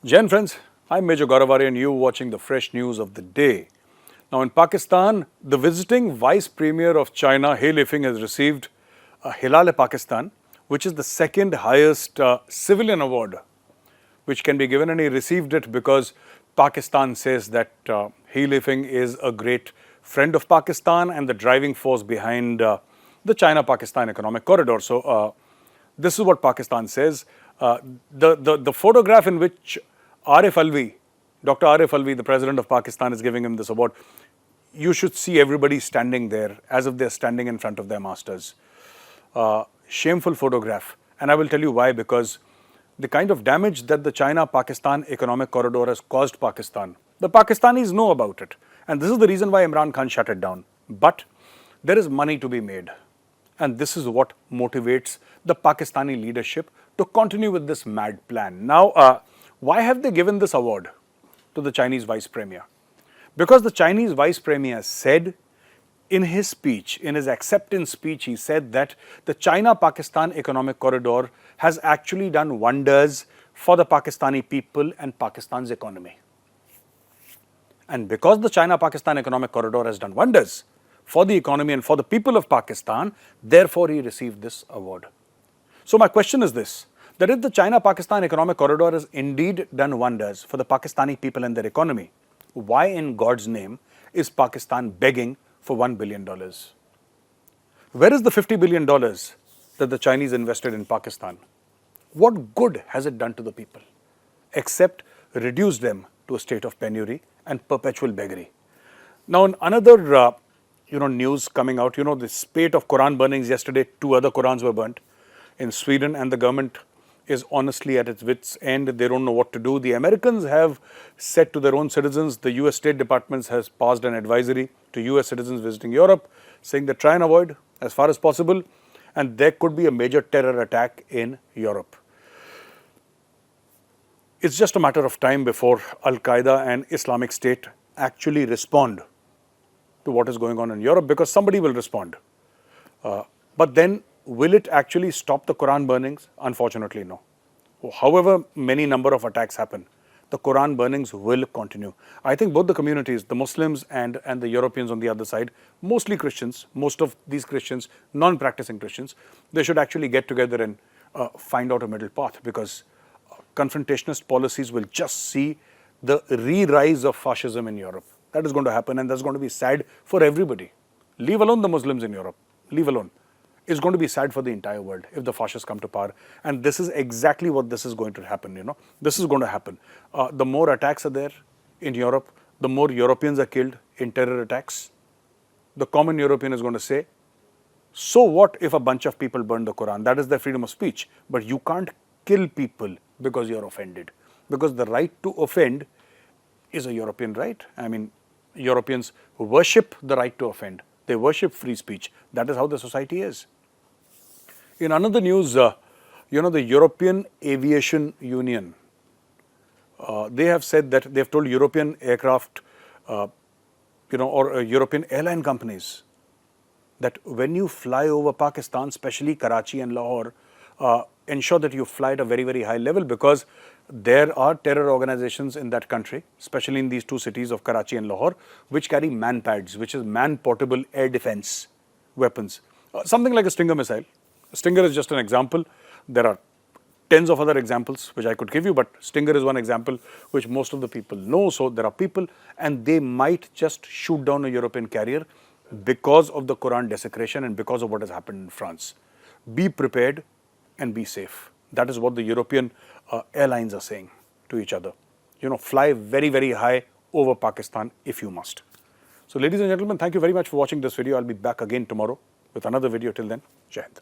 Jen friends, I'm Maj Gaurav Arya and you're watching the fresh news of the day. Now in Pakistan, the visiting Vice Premier of China, Hilal-e-Pakistan, has received a Hilal-e-Pakistan, which is the second highest civilian award which can be given, and he received it because Pakistan says that Hilal-e-Pakistan is a great friend of Pakistan and the driving force behind the China-Pakistan economic corridor. So this is what Pakistan says. The photograph in which Arif Alvi, Dr. Arif Alvi, the president of Pakistan, is giving him this award, you should see everybody standing there as if they're standing in front of their masters. Shameful photograph. And I will tell you why, because the kind of damage that the China-Pakistan economic corridor has caused Pakistan, the Pakistanis know about it. And this is the reason why Imran Khan shut it down. But there is money to be made. And this is what motivates the Pakistani leadership to continue with this mad plan. Now, why have they given this award to the Chinese Vice Premier? Because the Chinese Vice Premier said in his speech, in his acceptance speech, he said that the China-Pakistan economic corridor has actually done wonders for the Pakistani people and Pakistan's economy. And because the China-Pakistan economic corridor has done wonders for the economy and for the people of Pakistan, therefore he received this award. So my question is this, that if the China-Pakistan economic corridor has indeed done wonders for the Pakistani people and their economy, why in God's name is Pakistan begging for $1 billion? Where is the $50 billion that the Chinese invested in Pakistan? What good has it done to the people except reduce them to a state of penury and perpetual beggary? Now, in another news coming out, the spate of Quran burnings yesterday, 2 other Qurans were burnt in Sweden, and the government is honestly at its wits' end. They don't know what to do. The Americans have said to their own citizens, the US State Department has passed an advisory to US citizens visiting Europe, saying that try and avoid as far as possible, and there could be a major terror attack in Europe. It's just a matter of time before Al-Qaeda and Islamic State actually respond to what is going on in Europe, because somebody will respond. But then, will it actually stop the Quran burnings? Unfortunately, no. However many number of attacks happen, the Quran burnings will continue. I think both the communities, the Muslims and the Europeans on the other side, mostly Christians, most of these Christians, non-practicing Christians, they should actually get together and find out a middle path, because confrontationist policies will just see the re-rise of fascism in Europe. That is going to happen, and that's going to be sad for everybody. Leave alone the Muslims in Europe. Leave alone. It's going to be sad for the entire world if the fascists come to power. And this is exactly what this is going to happen, This is going to happen. The more attacks are there in Europe, the more Europeans are killed in terror attacks. The common European is going to say, so what if a bunch of people burn the Quran? That is their freedom of speech. But you can't kill people because you're offended. Because the right to offend is a European right. I mean, Europeans worship the right to offend. They worship free speech. That is how the society is. In another news, the European Aviation Union, they have said that they have told European aircraft, or European airline companies, that when you fly over Pakistan, especially Karachi and Lahore, ensure that you fly at a very, very high level, because there are terror organizations in that country, especially in these 2 cities of Karachi and Lahore, which carry man-pads, which is man-portable air defense weapons. Something like a Stinger missile. Stinger is just an example. There are tens of other examples which I could give you, but Stinger is one example which most of the people know. So there are people, and they might just shoot down a European carrier because of the Quran desecration and because of what has happened in France. Be prepared and be safe. That is what the European airlines are saying to each other. Fly very, very high over Pakistan if you must. So ladies and gentlemen, thank you very much for watching this video. I'll be back again tomorrow with another video. Till then, Jai Hind.